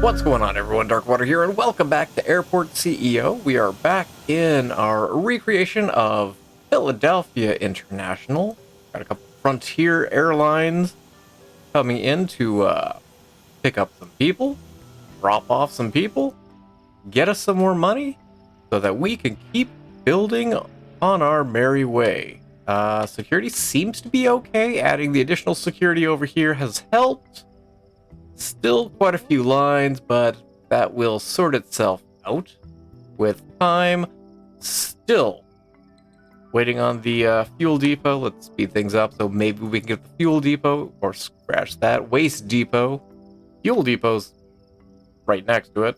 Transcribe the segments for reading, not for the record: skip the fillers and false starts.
What's going on, everyone? Darkwater here, and welcome back to Airport CEO. We are back in our recreation of Philadelphia International. Got a couple Frontier Airlines coming in to pick up some people, drop off some people, get us some more money, so that we can keep building on our merry way. Security seems to be okay. Adding the additional security over here has helped. Still quite a few lines, but that will sort itself out with time. Still waiting on the fuel depot. Let's speed things up so maybe we can get the fuel depot, or scratch that, waste depot. Fuel depot's right next to it.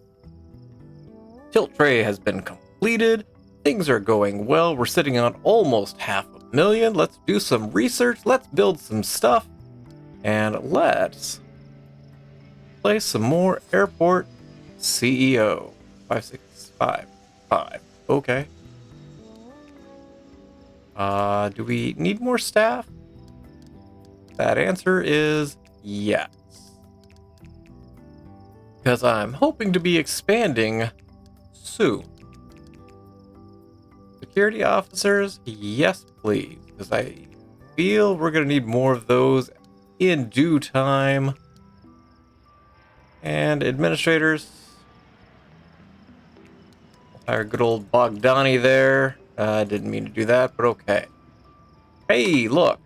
Tilt tray has been completed. Things are going well. We're sitting on almost $500,000. Let's do some research. Let's build some stuff. And let's play some more Airport CEO. 5655. Okay. Do we need more staff? That answer is yes. Because I'm hoping to be expanding soon. Security officers? Yes, please. Because I feel we're going to need more of those in due time. And administrators. Our good old Bogdani there. Didn't mean to do that, but okay. Hey, look.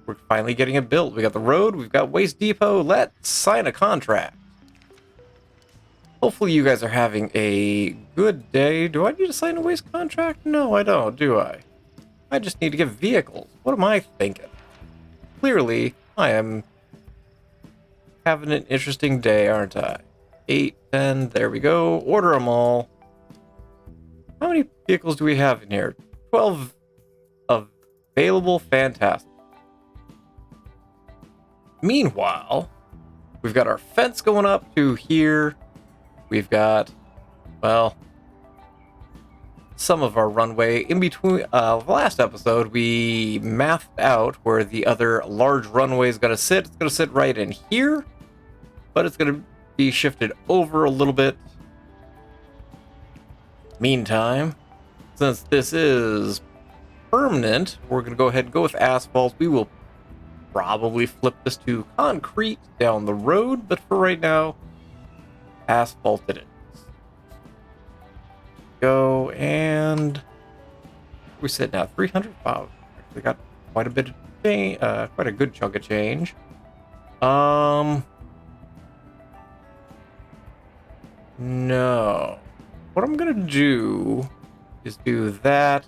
We're finally getting it built. We got the road, we've got Waste Depot. Let's sign a contract. Hopefully you guys are having a good day. Do I need to sign a waste contract? No, I don't, do I? I just need to get vehicles. What am I thinking? Clearly, I am having an interesting day, aren't I? 8, 10, there we go. Order them all. How many vehicles do we have in here? 12 available. Fantastic. Meanwhile, we've got our fence going up to here. We've got, well, some of our runway in between. The last episode, we mathed out where the other large runway is going to sit. It's going to sit right in here, but it's going to be shifted over a little bit. Meantime, since this is permanent, we're going to go ahead and go with asphalt. We will probably flip this to concrete down the road, but for right now, asphalt it is. Go, and we're sitting at 300. Wow, we got quite a bit of change, quite a good chunk of change. No. What I'm gonna do is do that.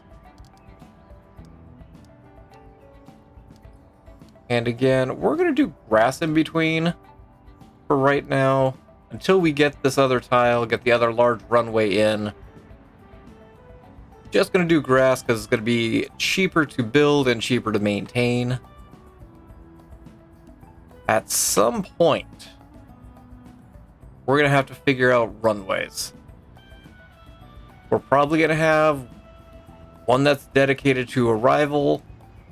And again, we're gonna do grass in between for right now until we get this other tile, get the other large runway in. Just gonna do grass because it's gonna be cheaper to build and cheaper to maintain. At some point, we're gonna have to figure out runways. We're probably gonna have one that's dedicated to arrival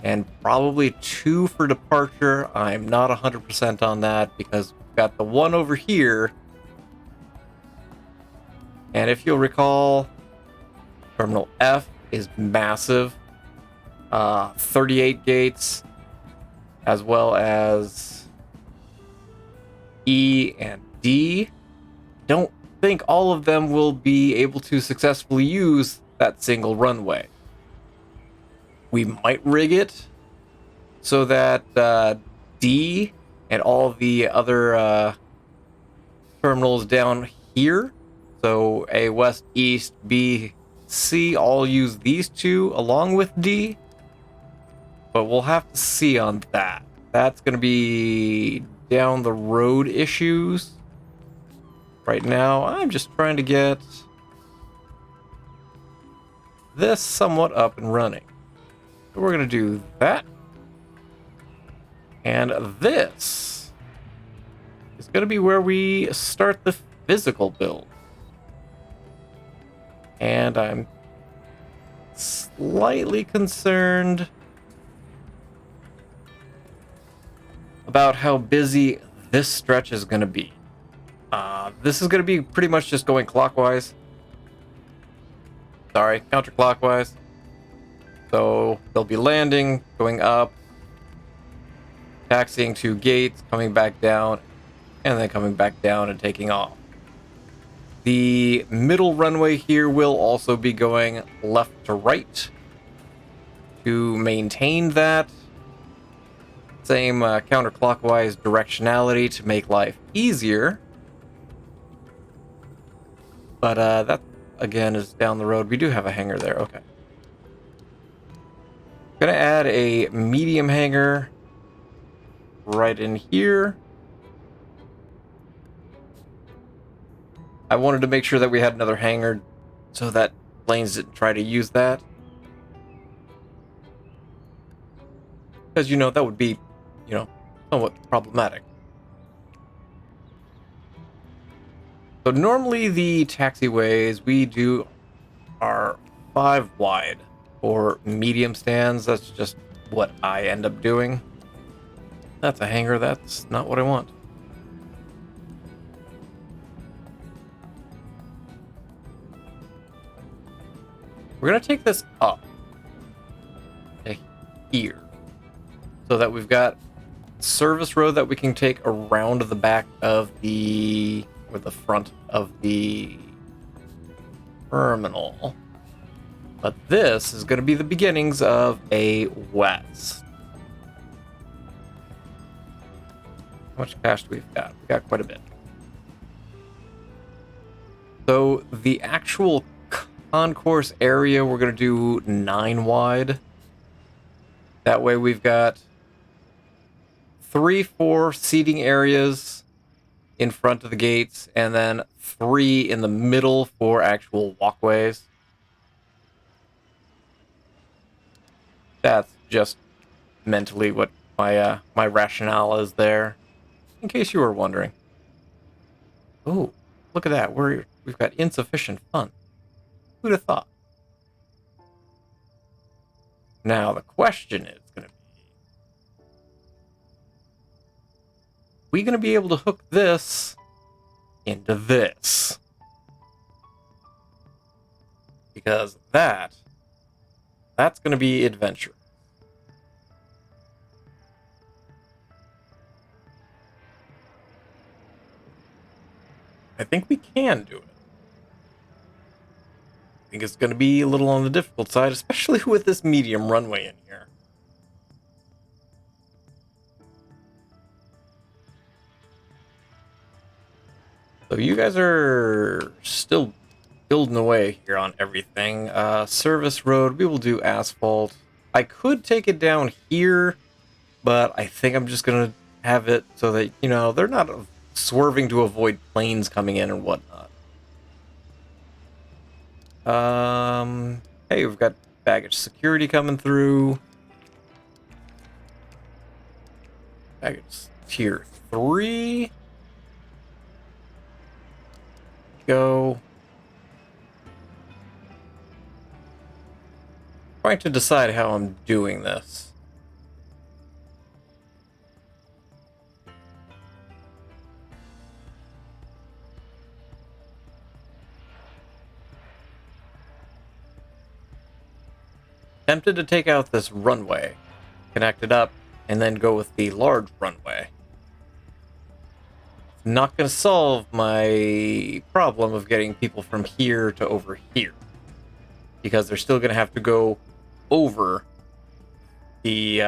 and probably 2 for departure. I'm not 100% on that because we've got the one over here. And if you'll recall, Terminal F is massive. 38 gates, as well as E and D. Don't think all of them will be able to successfully use that single runway. We might rig it so that D and all the other terminals down here, so A, West, East, B, C, all use these two along with D. But we'll have to see on that. That's going to be down the road issues. Right now, I'm just trying to get this somewhat up and running. So we're going to do that. And this is going to be where we start the physical build. And I'm slightly concerned about how busy this stretch is going to be. This is going to be pretty much just going clockwise. Sorry, counterclockwise. So they'll be landing, going up, taxiing to gates, coming back down, and then coming back down and taking off. The middle runway here will also be going left to right to maintain that same counterclockwise directionality to make life easier. But that, again, is down the road. We do have a hangar there. Okay. Gonna add a medium hangar right in here. I wanted to make sure that we had another hangar so that planes didn't try to use that. Because, that would be, somewhat problematic. So normally the taxiways we do are 5 wide for medium stands. That's just what I end up doing. That's a hangar. That's not what I want. We're going to take this up to here so that we've got service road that we can take around the back of the front of the terminal. But this is going to be the beginnings of a west. How much cash do we've got? We got quite a bit. So the actual concourse area, we're going to do 9 wide. That way we've got 3-4 seating areas in front of the gates, and then 3 in the middle for actual walkways. That's just mentally what my rationale is there, in case you were wondering. Oh, look at that. We've got insufficient funds. Who'd have thought? Now the question is going to be, we going to be able to hook this into this? Because that's going to be adventure. I think we can do it. I think it's going to be a little on the difficult side, especially with this medium runway in here. So you guys are still building away here on everything. Service road, we will do asphalt. I could take it down here, but I think I'm just going to have it so that, they're not swerving to avoid planes coming in and whatnot. Hey, we've got baggage security coming through. Baggage tier 3. Go. Trying to decide how I'm doing this. Tempted to take out this runway, connect it up, and then go with the large runway. Not going to solve my problem of getting people from here to over here, because they're still going to have to go over the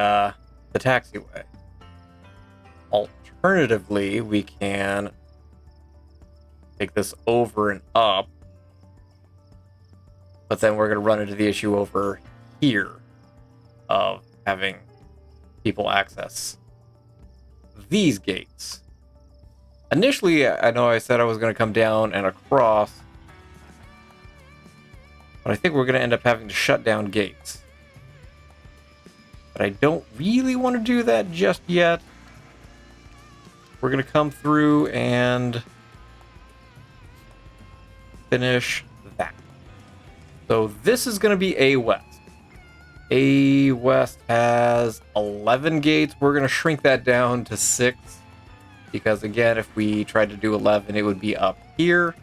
taxiway. Alternatively, we can take this over and up, but then we're going to run into the issue over here of having people access these gates. Initially, I know I said I was going to come down and across, but I think we're going to end up having to shut down gates. But I don't really want to do that just yet. We're going to come through and finish that. So this is going to be A West. A West has 11 gates. We're going to shrink that down to 6. because again, if we tried to do 11, it would be up here,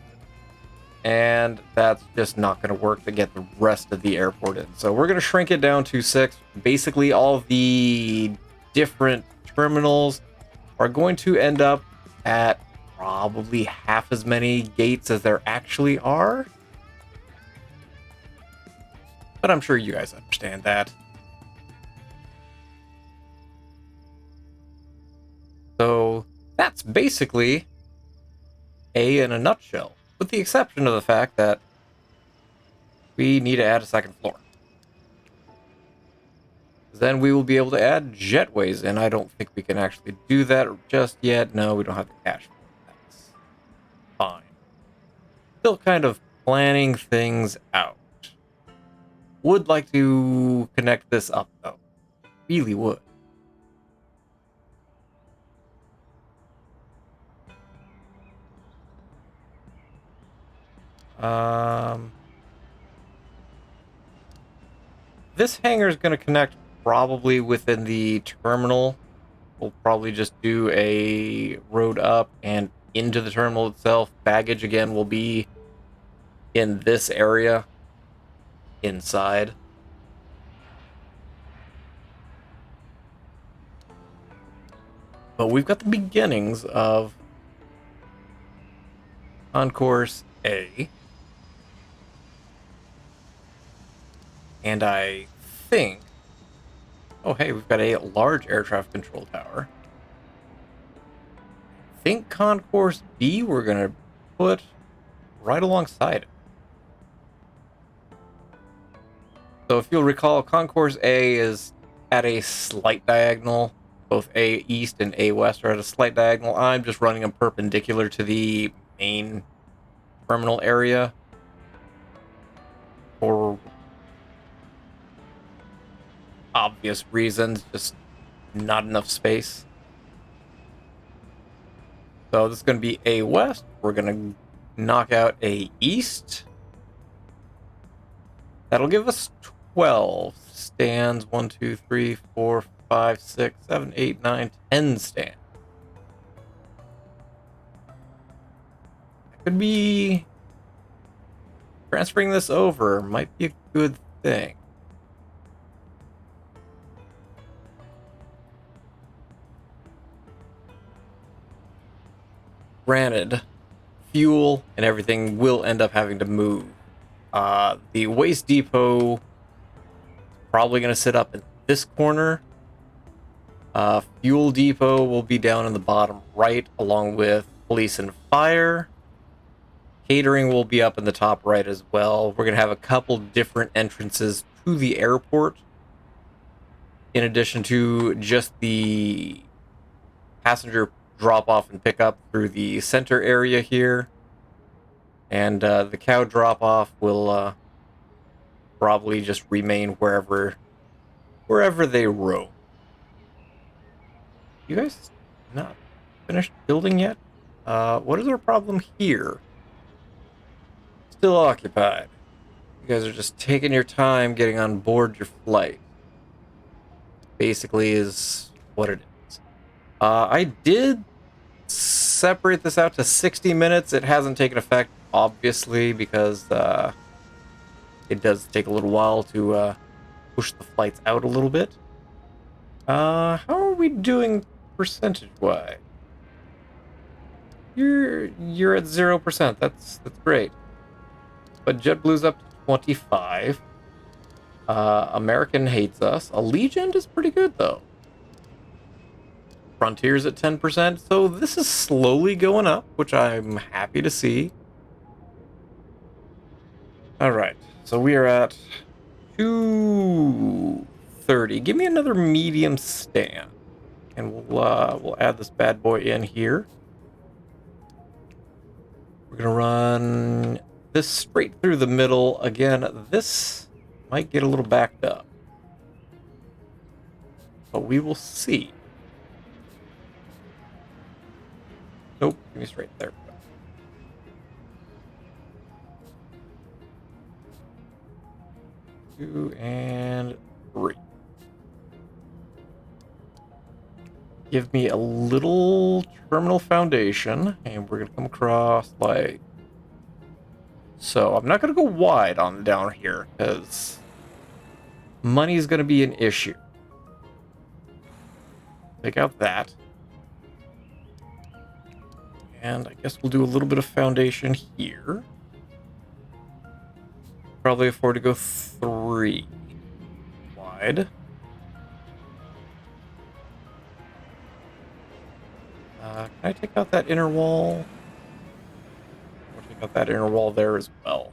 and that's just not going to work to get the rest of the airport in. So we're going to shrink it down to 6. Basically, all of the different terminals are going to end up at probably half as many gates as there actually are. But I'm sure you guys understand that. So that's basically A in a nutshell, with the exception of the fact that we need to add a second floor. Then we will be able to add jetways, and I don't think we can actually do that just yet. No, we don't have the cash for it. That's fine. Still kind of planning things out. Would like to connect this up, though. Really would. This hangar is going to connect probably within the terminal. We'll probably just do a road up and into the terminal itself. Baggage, again, will be in this area inside. But we've got the beginnings of Concourse A. And I think... Oh, hey, we've got a large air traffic control tower. I think Concourse B we're going to put right alongside it. So if you'll recall, Concourse A is at a slight diagonal. Both A East and A West are at a slight diagonal. I'm just running them perpendicular to the main terminal area for obvious reasons, just not enough space. So this is going to be A West. We're going to knock out A East. That'll give us 12 stands. 1, 2, 3, 4, 5, 6, 7, 8, 9, 10 stands. That could be... Transferring this over might be a good thing. Granted, fuel and everything will end up having to move. The waste depot is probably going to sit up in this corner. Fuel depot will be down in the bottom right, along with police and fire. Catering will be up in the top right as well. We're going to have a couple different entrances to the airport, in addition to just the passenger drop off and pick up through the center area here. And the cow drop off will probably just remain wherever they roam. You guys not finished building yet? What is our problem here? Still occupied. You guys are just taking your time getting on board your flight. Basically is what it is. I did separate this out to 60 minutes. It hasn't taken effect, obviously, because it does take a little while to push the flights out a little bit. How are we doing percentage-wise? You're at 0%. That's great. But JetBlue's up to 25. American hates us. Allegiant is pretty good, though. Frontier's at 10%. So this is slowly going up, which I'm happy to see. All right. So we are at 230. Give me another medium stand. And we'll add this bad boy in here. We're going to run this straight through the middle. Again, this might get a little backed up, but we will see. Nope, give me straight there. 2 and 3. give me a little terminal foundation, and we're gonna come across like so. I'm not gonna go wide on down here because money is gonna be an issue. Take out that. And I guess we'll do a little bit of foundation here. Probably afford to go 3 wide. Can I take out that inner wall? Or take out that inner wall there as well.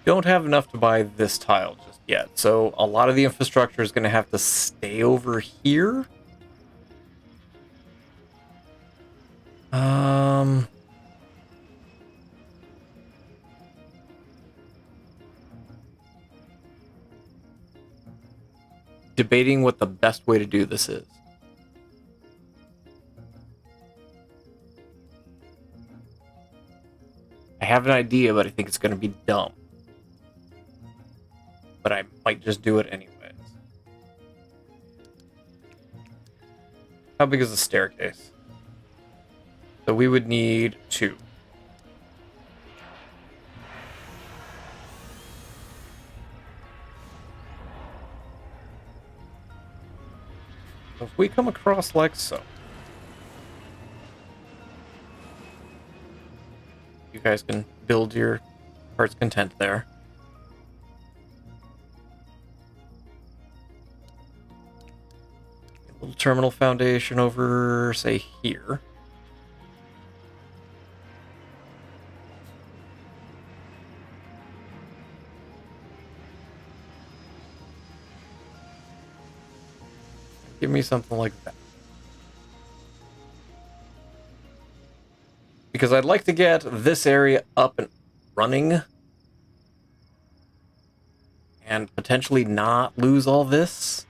Don't have enough to buy this tile just yet, so a lot of the infrastructure is going to have to stay over here. Debating what the best way to do this is. I have an idea, but I think it's going to be dumb. But I might just do it anyways. How big is the staircase? So we would need 2. So if we come across like so. You guys can build your heart's content there. A little terminal foundation over, say, here. Give me something like that. Because I'd like to get this area up and running. And potentially not lose all this.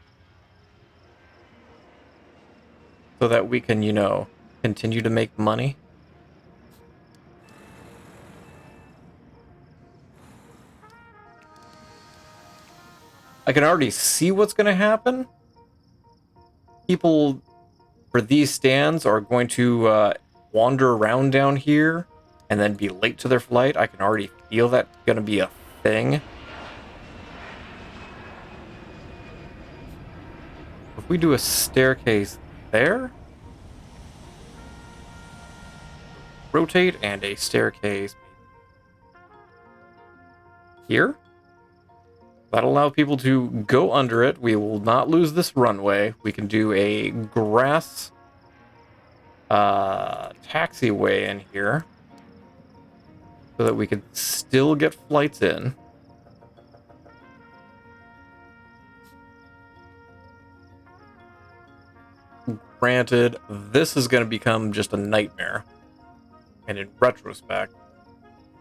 So that we can, you know, continue to make money. I can already see what's going to happen. People for these stands are going to wander around down here and then be late to their flight. I can already feel that going to be a thing. If we do a staircase there, rotate, and a staircase here, that'll allow people to go under it. We will not lose this runway. We can do a grass taxiway in here so that we could still get flights in. Granted, this is going to become just a nightmare. And in retrospect,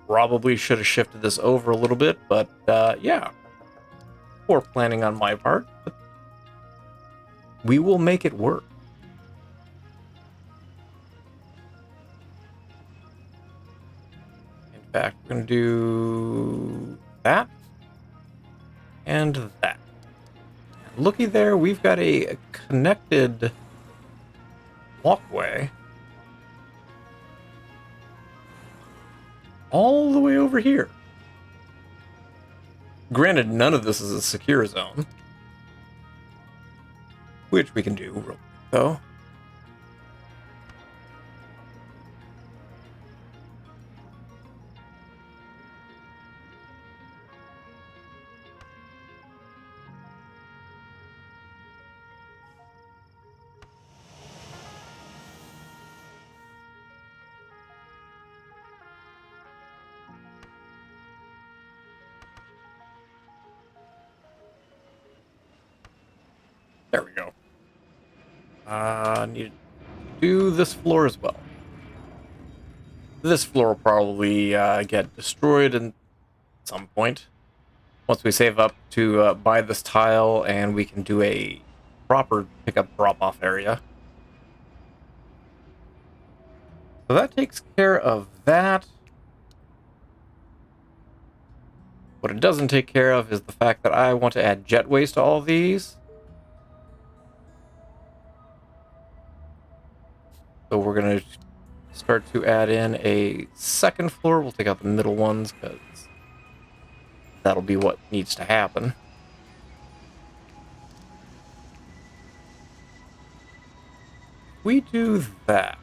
probably should have shifted this over a little bit, but yeah. Poor planning on my part, but we will make it work. In fact, we're going to do that and that. And looky there, we've got a connected walkway all the way over here. Granted, none of this is a secure zone, which we can do real quick, though. There we go. Need to do this floor as well. This floor will probably get destroyed at some point. Once we save up to buy this tile and we can do a proper pickup drop-off area. So that takes care of that. What it doesn't take care of is the fact that I want to add jetways to all of these. So we're going to start to add in a second floor. We'll take out the middle ones because that'll be what needs to happen. We do that.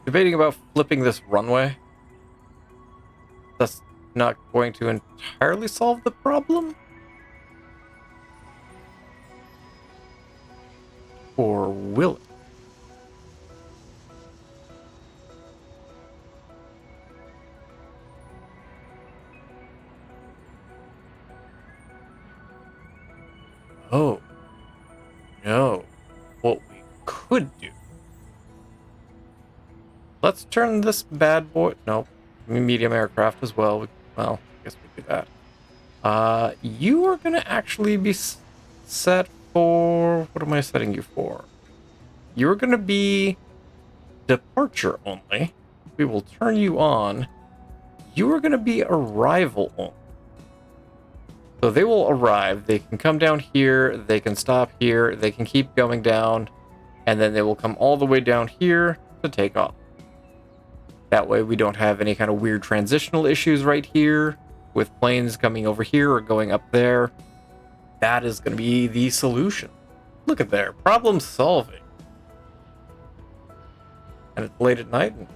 Debating about flipping this runway. That's not going to entirely solve the problem. Or will it? Oh. No. What we could do. Let's turn this bad boy... No. Medium aircraft as well. Well, I guess we do that. You are going to actually be set for... What am I setting you for? You're going to be departure only. We will turn you on. You are going to be arrival only. So they will arrive. They can come down here. They can stop here. They can keep going down. And then they will come all the way down here to take off. That way we don't have any kind of weird transitional issues right here with planes coming over here or going up there. That is going to be the solution. Look at there. Problem solving. And it's late at night. And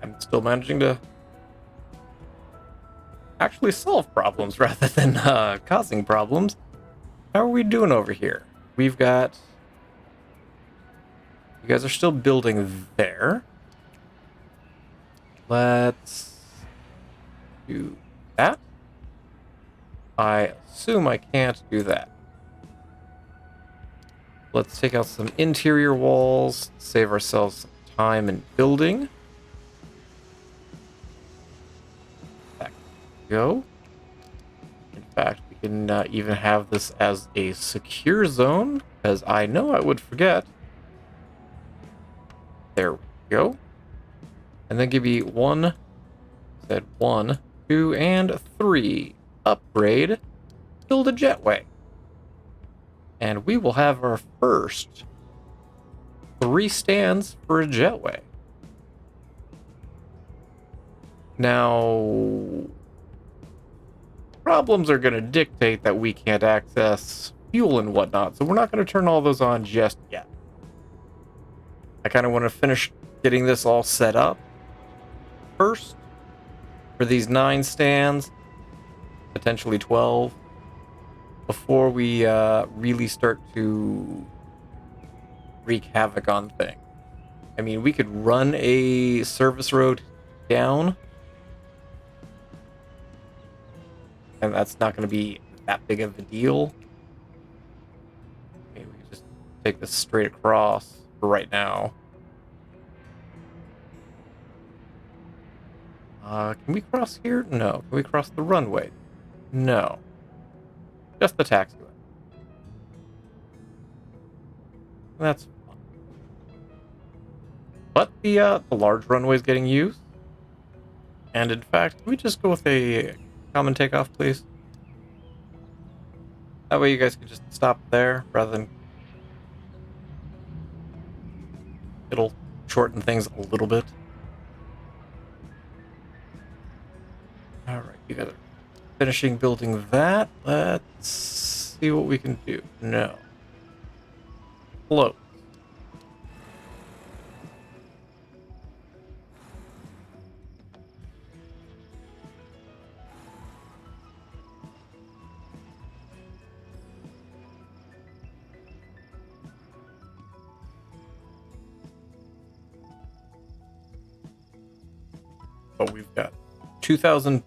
I'm still managing to actually solve problems rather than causing problems. How are we doing over here? We've got... You guys are still building there. Let's do that. I assume I can't do that. Let's take out some interior walls, save ourselves some time in building. Back we go. In fact, we can even have this as a secure zone, because I know I would forget. There we go. And then give me 1, 2, and 3. Upgrade. Build a jetway. And we will have our first 3 stands for a jetway. Now, problems are going to dictate that we can't access fuel and whatnot, so we're not going to turn all those on just yet. I kind of want to finish getting this all set up first for these 9 stands, potentially 12, before we really start to wreak havoc on things. I mean, we could run a service road down, and that's not going to be that big of a deal. Maybe we could just take this straight across for right now. Can we cross here? No. Can we cross the runway? No. Just the taxiway. That's fun. But the large runway is getting used. And in fact, can we just go with a common takeoff, please? That way you guys can just stop there rather than... It'll shorten things a little bit. Alright, you guys are finishing building that. Let's see what we can do. No. Float. But we've got 2,000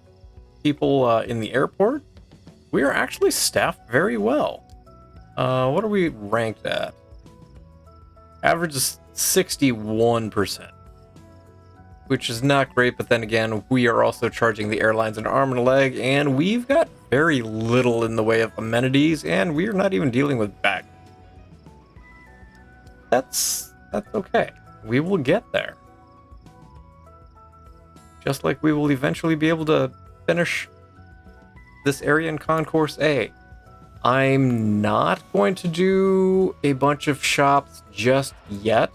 people in the airport. We are actually staffed very well. What are we ranked at? Average is 61%, which is not great, but then again, we are also charging the airlines an arm and a leg, and we've got very little in the way of amenities, and we're not even dealing with back. That's okay. We will get there. Just like we will eventually be able to finish this area in Concourse A. I'm not going to do a bunch of shops just yet.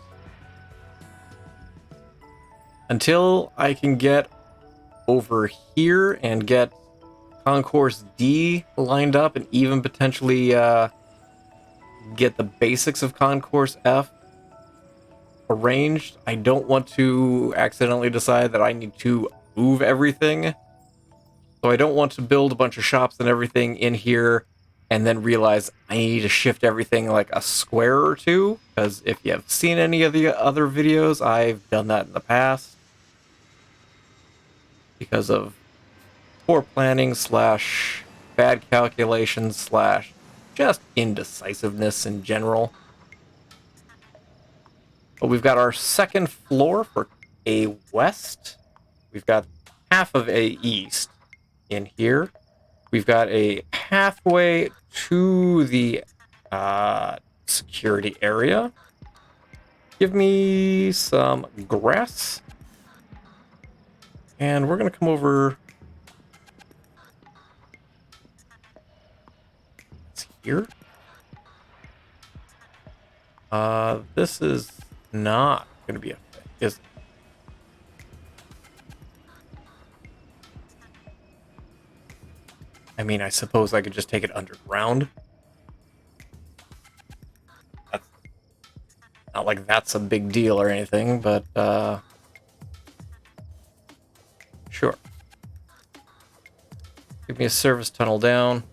Until I can get over here and get Concourse D lined up and even potentially get the basics of Concourse F arranged, I don't want to accidentally decide that I need to move everything. So I don't want to build a bunch of shops and everything in here and then realize I need to shift everything like a square or two, because if you have seen any of the other videos, I've done that in the past. Because of poor planning slash bad calculations slash just indecisiveness in general. But we've got our second floor for A West. We've got half of A East in here. We've got a pathway to the security area. Give me some grass. And we're going to come over here. This is not going to be a fit, is it? I mean, I suppose I could just take it underground. That's not like that's a big deal or anything, but sure. Give me a service tunnel down.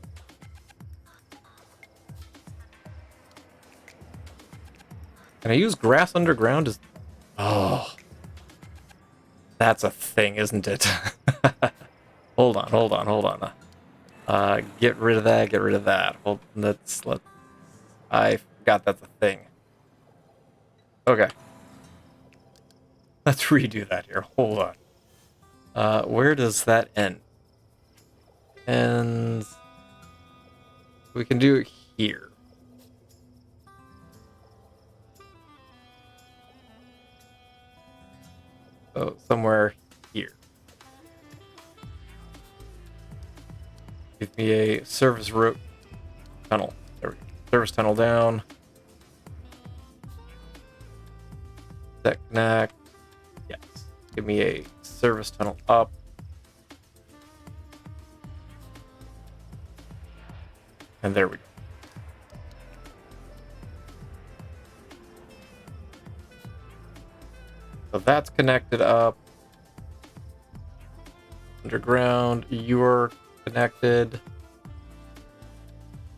Can I use grass underground? Oh, that's a thing, isn't it? Hold on. Get rid of that. Get rid of that. Well, I forgot that's a thing. Okay. Let's redo that here. Hold on. Where does that end? And we can do it here. So somewhere here. Give me a service route tunnel. There we go. Service tunnel down. That connect. Yes. Give me a service tunnel up. And there we go. So that's connected up. Underground, you're connected.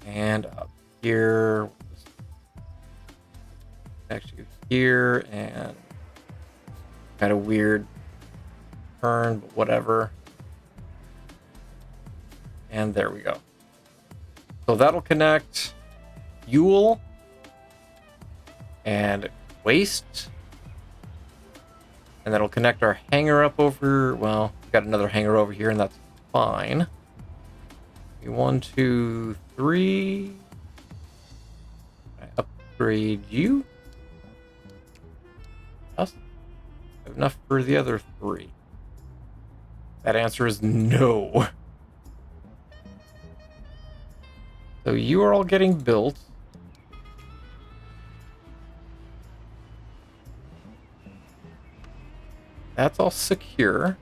And up here. Connect you here, and kind of weird turn, but whatever. And there we go. So that'll connect fuel and waste. And that'll connect our hangar up over, well, we've got another hangar over here, and that's fine. 1, 2, 3. I upgrade you. Us. Enough for the other 3. That answer is no. So you are all getting built. That's all secure.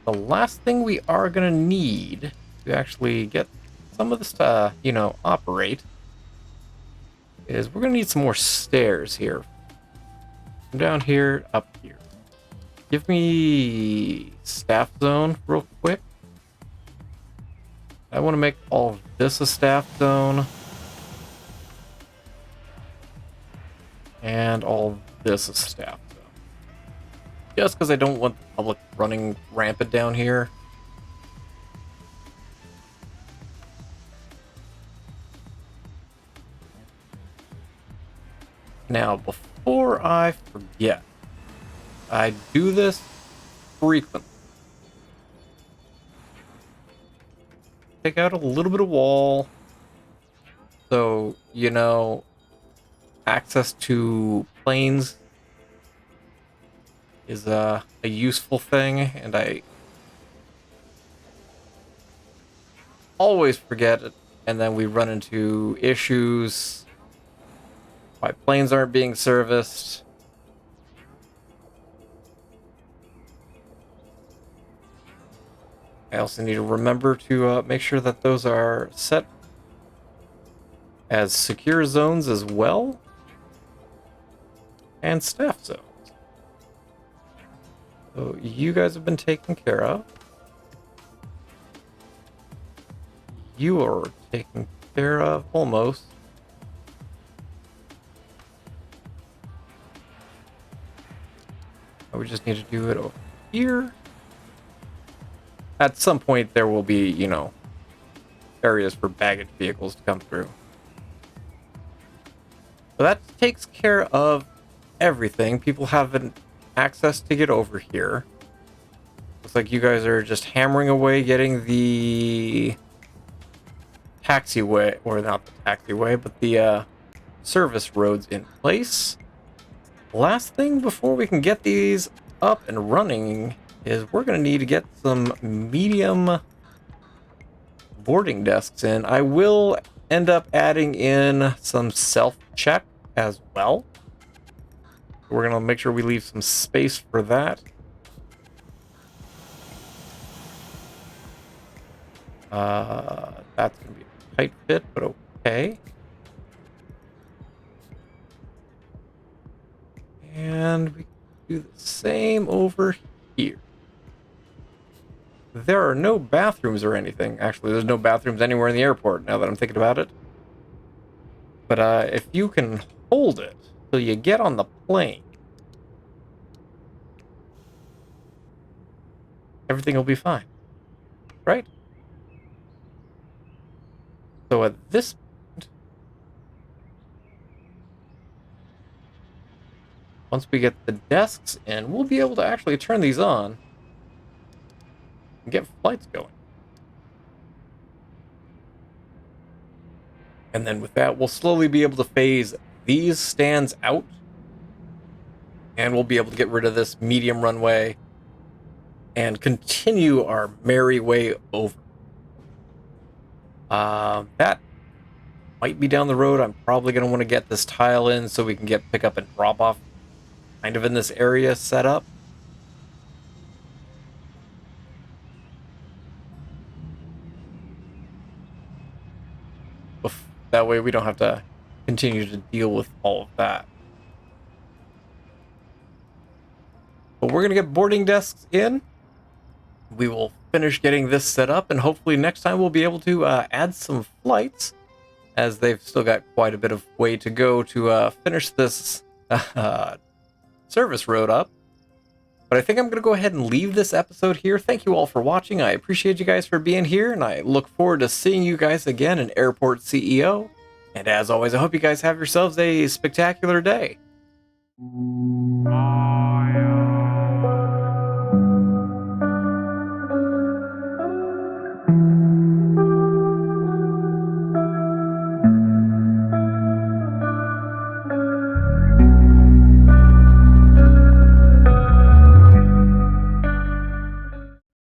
The last thing we are going to need to actually get some of this to, operate is we're going to need some more stairs here. From down here, up here. Give me staff zone real quick. I want to make all of this a staff zone. And all of this a staff zone. Just because I don't want the public running rampant down here. Now, before before I forget, I do this frequently. Take out a little bit of wall. So, you know, access to planes is a useful thing, and I always forget it, and then we run into issues. Why planes aren't being serviced. I also need to remember to make sure that those are set as secure zones as well, and staff zones. So you guys have been taken care of. You are taken care of almost. We just need to do it over here. At some point, there will be, you know, areas for baggage vehicles to come through. So that takes care of everything. People have access to get over here. Looks like you guys are just hammering away getting the taxiway, or not the taxiway, but the service roads in place. Last thing before we can get these up and running is we're going to need to get some medium boarding desks in. I will end up adding in some self-check as well. We're going to make sure we leave some space for that. That's going to be a tight fit, but okay. And we can do the same over here. There are no bathrooms or anything. Actually, there's no bathrooms anywhere in the airport, now that I'm thinking about it. But if you can hold it till you get on the plane, everything will be fine. Right? So at this point, once we get the desks in, we'll be able to actually turn these on and get flights going. And then with that, we'll slowly be able to phase these stands out, and we'll be able to get rid of this medium runway and continue our merry way over. That might be down the road. I'm probably going to want to get this tile in so we can get pick up and drop off kind of in this area set up. That way we don't have to continue to deal with all of that. But we're going to get boarding desks in. We will finish getting this set up, and hopefully next time we'll be able to add some flights, as they've still got quite a bit of way to go to finish this service road up. But I think I'm going to go ahead and leave this episode here. Thank you all for watching. I appreciate you guys for being here, and I look forward to seeing you guys again in Airport CEO. And as always, I hope you guys have yourselves a spectacular day. Oh, yeah.